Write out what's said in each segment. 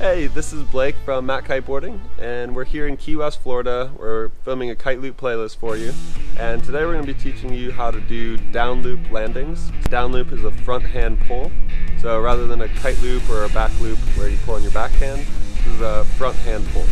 Hey, this is Blake from Matt Kiteboarding, and we're here in Key West, Florida. We're filming a kite loop playlist for you, and today we're going to be teaching you how to do down loop landings. Down loop is a front hand pull, so rather than a kite loop or a back loop where you pull on your back hand, this is a front hand pull.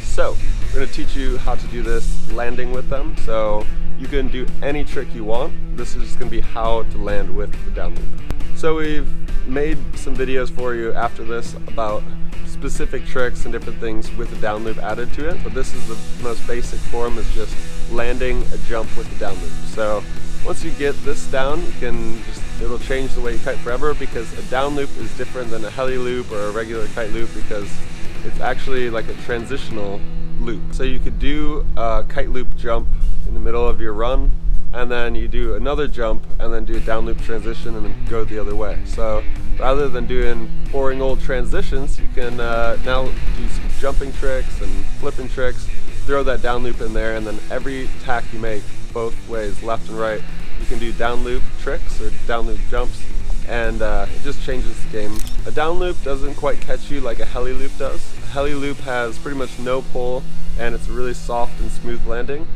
So we're going to teach you how to do this landing with them, so you can do any trick you want. This is just going to be how to land with the down loop. So we've made some videos for you after this about specific tricks and different things with the down loop added to it, but this is the most basic form, is just landing a jump with the down loop. So once you get this down, it'll change the way you kite forever, because a down loop is different than a heli loop or a regular kite loop because it's actually like a transitional loop. So you could do a kite loop jump in the middle of your run, and then you do another jump and then do a down loop transition and then go the other way. So rather than doing boring old transitions, you can now do some jumping tricks and flipping tricks, throw that down loop in there, and then every tack you make both ways, left and right, you can do down loop tricks or down loop jumps, and it just changes the game. A down loop doesn't quite catch you like a heli loop does. A heli loop has pretty much no pull and it's a really soft and smooth landing.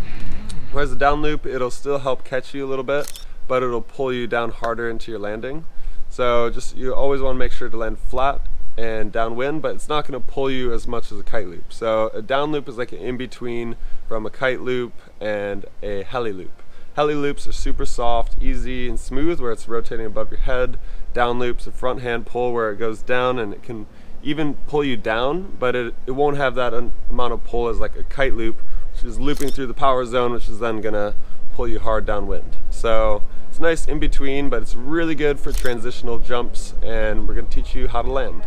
Whereas a down loop, it'll still help catch you a little bit, but it'll pull you down harder into your landing. So you always want to make sure to land flat and downwind, but it's not going to pull you as much as a kite loop. So a down loop is like an in-between from a kite loop and a heli loop. Heli loops are super soft, easy, and smooth where it's rotating above your head. Down loops, a front hand pull where it goes down and it can even pull you down, but it won't have that amount of pull as like a kite loop, which is looping through the power zone, which is then gonna pull you hard downwind. So it's nice in between, but it's really good for transitional jumps, and we're gonna teach you how to land.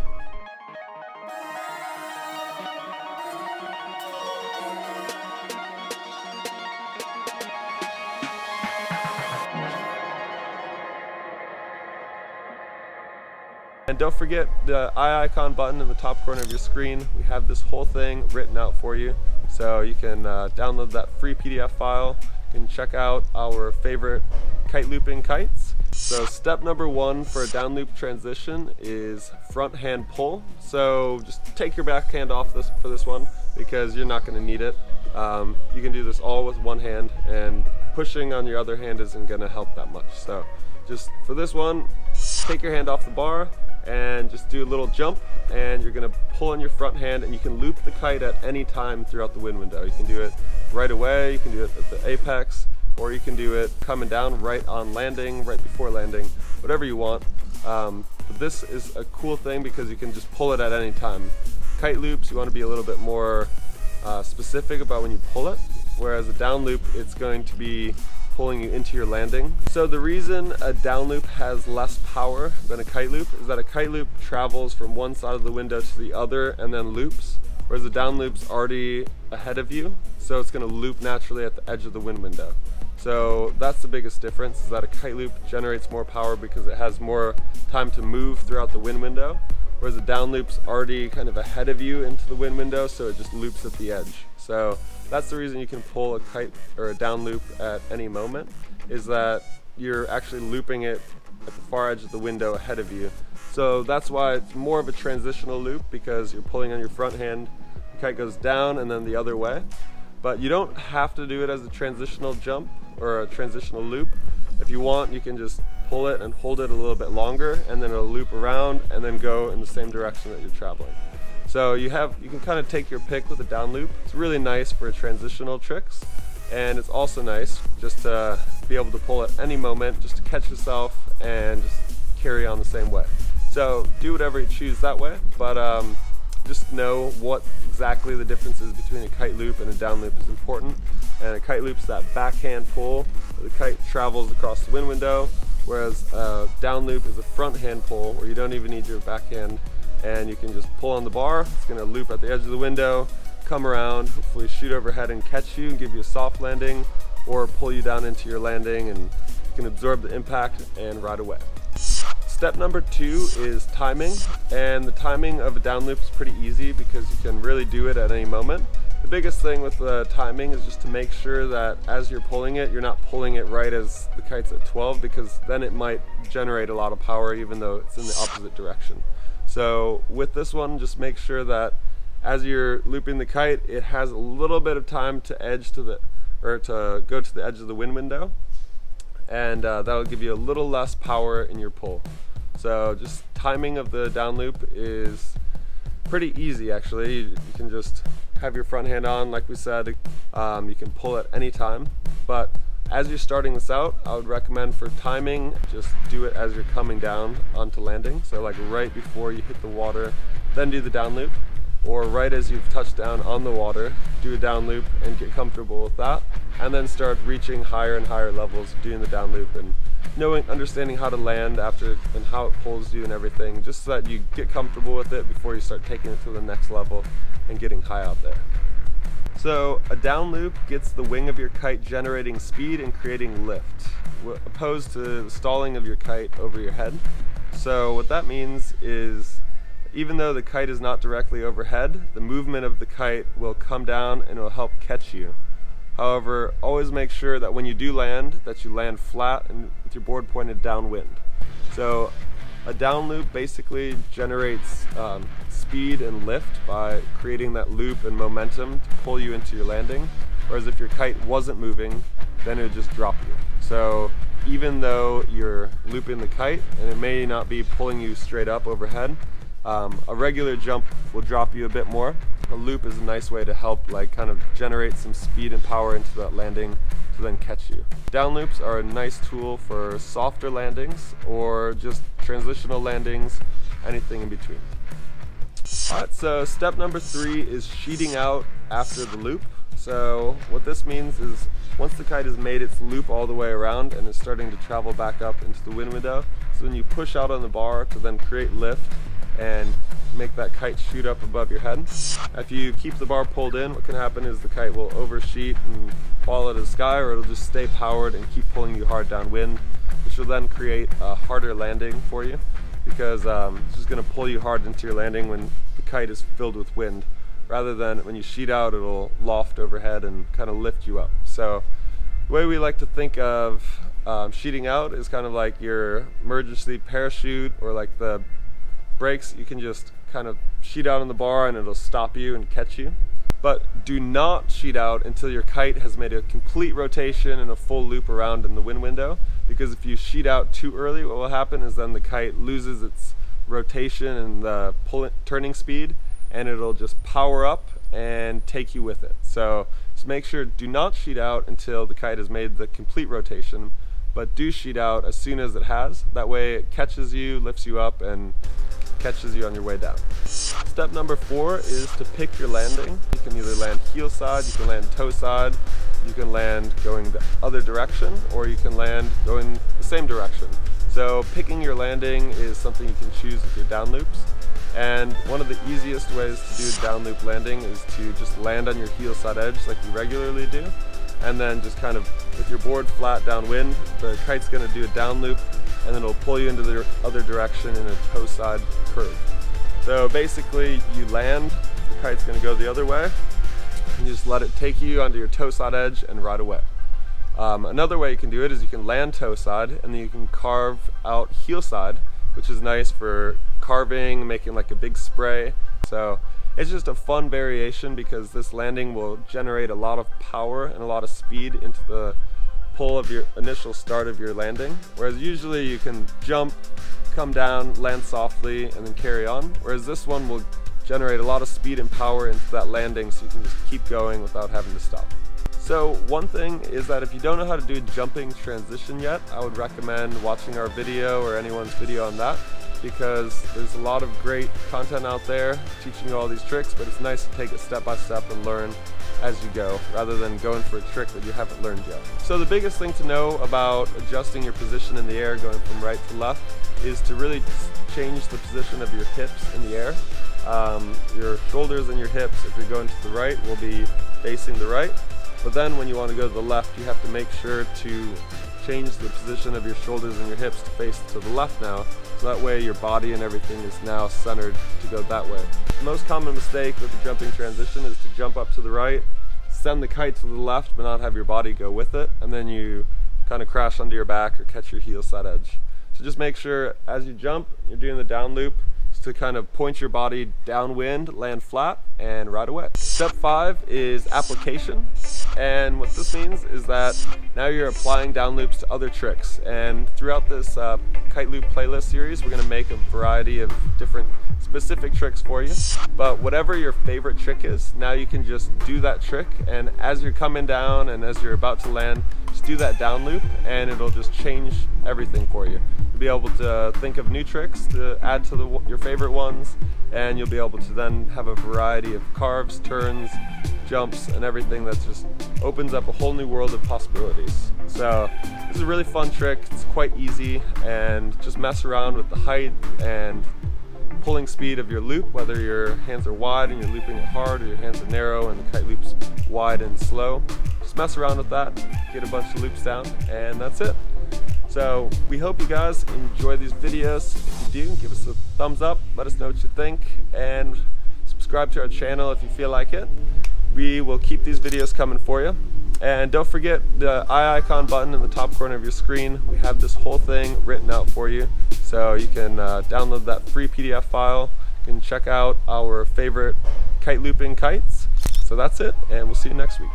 And don't forget the eye icon button in the top corner of your screen. We have this whole thing written out for you, so you can download that free PDF file. You can check out our favorite kite looping kites. So step number one for a down loop transition is front hand pull. So just take your back hand off for this one, because you're not going to need it. You can do this all with one hand, and pushing on your other hand isn't going to help that much. So just for this one, take your hand off the bar and just do a little jump, and you're going to pull on your front hand, and you can loop the kite at any time throughout the wind window. You can do it right away, you can do it at the apex, or you can do it coming down right on landing, right before landing, whatever you want. But this is a cool thing because you can just pull it at any time. Kite loops, you want to be a little bit more specific about when you pull it, whereas a down loop, it's going to be pulling you into your landing. So the reason a down loop has less power than a kite loop is that a kite loop travels from one side of the window to the other and then loops, whereas a down loop's already ahead of you, so it's going to loop naturally at the edge of the wind window. So that's the biggest difference, is that a kite loop generates more power because it has more time to move throughout the wind window, whereas a down loop's already kind of ahead of you into the wind window, so it just loops at the edge. So that's the reason you can pull a kite or a down loop at any moment, is that you're actually looping it at the far edge of the window ahead of you. So that's why it's more of a transitional loop, because you're pulling on your front hand, the kite goes down and then the other way. But you don't have to do it as a transitional jump or a transitional loop. If you want, you can just pull it and hold it a little bit longer, and then it'll loop around and then go in the same direction that you're traveling. So you can kind of take your pick with a down loop. It's really nice for transitional tricks, and it's also nice just to be able to pull at any moment, just to catch yourself and just carry on the same way. So do whatever you choose that way, but just know what exactly the difference is between a kite loop and a down loop is important. And a kite loop's that backhand pull, where the kite travels across the wind window, whereas a down loop is a front hand pull, where you don't even need your backhand, and you can just pull on the bar. It's going to loop at the edge of the window, come around, hopefully shoot overhead and catch you and give you a soft landing, or pull you down into your landing, and you can absorb the impact and ride away. Step number two is timing, and the timing of a down loop is pretty easy because you can really do it at any moment. The biggest thing with the timing is just to make sure that as you're pulling it, you're not pulling it right as the kite's at 12, because then it might generate a lot of power even though it's in the opposite direction. So with this one, just make sure that as you're looping the kite, it has a little bit of time to to go to the edge of the wind window, and that'll give you a little less power in your pull. So just timing of the down loop is pretty easy actually. You can just have your front hand on, like we said. You can pull at any time, but as you're starting this out, I would recommend for timing, just do it as you're coming down onto landing. So like right before you hit the water, then do the down loop, or right as you've touched down on the water, do a down loop and get comfortable with that, and then start reaching higher and higher levels, doing the down loop and understanding how to land after and how it pulls you and everything, just so that you get comfortable with it before you start taking it to the next level and getting high out there. So a down loop gets the wing of your kite generating speed and creating lift, opposed to the stalling of your kite over your head. So what that means is, even though the kite is not directly overhead, the movement of the kite will come down and it will help catch you. However, always make sure that when you do land, that you land flat and with your board pointed downwind. So a down loop basically generates speed and lift by creating that loop and momentum to pull you into your landing, whereas if your kite wasn't moving, then it would just drop you. So even though you're looping the kite and it may not be pulling you straight up overhead, a regular jump will drop you a bit more. A loop is a nice way to help kind of generate some speed and power into that landing to then catch you. Down loops are a nice tool for softer landings or just transitional landings, anything in between. Alright, so step number 3 is sheeting out after the loop. So what this means is once the kite has made its loop all the way around and is starting to travel back up into the wind window, so when you push out on the bar to then create lift and make that kite shoot up above your head. If you keep the bar pulled in, what can happen is the kite will oversheet and fall out of the sky, or it'll just stay powered and keep pulling you hard downwind, which will then create a harder landing for you, because it's just going to pull you hard into your landing when the kite is filled with wind, rather than when you sheet out, it'll loft overhead and kind of lift you up. So the way we like to think of sheeting out is kind of like your emergency parachute, or like the brakes. You can just kind of sheet out on the bar and it'll stop you and catch you. But do not sheet out until your kite has made a complete rotation and a full loop around in the wind window, because if you sheet out too early, what will happen is then the kite loses its rotation and the turning speed, and it'll just power up and take you with it. So just make sure, do not sheet out until the kite has made the complete rotation, but do sheet out as soon as it has. That way it catches you, lifts you up, and catches you on your way down. Step number 4 is to pick your landing. You can either land heel side, you can land toe side, you can land going the other direction, or you can land going the same direction. So picking your landing is something you can choose with your down loops. And one of the easiest ways to do a down loop landing is to just land on your heel side edge like you regularly do, and then just kind of with your board flat downwind, the kite's going to do a down loop, and then it'll pull you into the other direction in a toe side curve. So basically you land, the kite's going to go the other way, and you just let it take you onto your toe side edge and ride away. Another way you can do it is you can land toe side and then you can carve out heel side, which is nice for carving, making like a big spray. So it's just a fun variation because this landing will generate a lot of power and a lot of speed into the pull of your initial start of your landing, whereas usually you can jump, come down, land softly, and then carry on, whereas this one will generate a lot of speed and power into that landing, so you can just keep going without having to stop. So one thing is that if you don't know how to do jumping transition yet, I would recommend watching our video or anyone's video on that, because there's a lot of great content out there teaching you all these tricks, but it's nice to take it step by step and learn as you go, rather than going for a trick that you haven't learned yet. So the biggest thing to know about adjusting your position in the air going from right to left is to really change the position of your hips in the air. Your shoulders and your hips, if you're going to the right, will be facing the right, but then when you want to go to the left, you have to make sure to change the position of your shoulders and your hips to face to the left now, so that way your body and everything is now centered to go that way. The most common mistake with the jumping transition is to jump up to the right, send the kite to the left, but not have your body go with it, and then you kind of crash onto your back or catch your heel side edge. So just make sure as you jump, you're doing the down loop, to kind of point your body downwind, land flat, and ride away. Step 5 is application, and what this means is that now you're applying down loops to other tricks. And throughout this kite loop playlist series, we're going to make a variety of different specific tricks for you. But whatever your favorite trick is, now you can just do that trick, and as you're coming down and as you're about to land, just do that down loop and it'll just change everything for you. You'll be able to think of new tricks to add to your favorite ones, and you'll be able to then have a variety of carves, turns, jumps, and everything that just opens up a whole new world of possibilities. So this is a really fun trick. It's quite easy, and just mess around with the height and pulling speed of your loop, whether your hands are wide and you're looping it hard, or your hands are narrow and the kite loop's wide and slow. Just mess around with that, get a bunch of loops down, and that's it. So we hope you guys enjoy these videos. If you do, give us a thumbs up, let us know what you think, and subscribe to our channel if you feel like it. We will keep these videos coming for you. And don't forget the eye icon button in the top corner of your screen. We have this whole thing written out for you, so you can download that free PDF file. You can check out our favorite kite looping kites. So that's it, and we'll see you next week.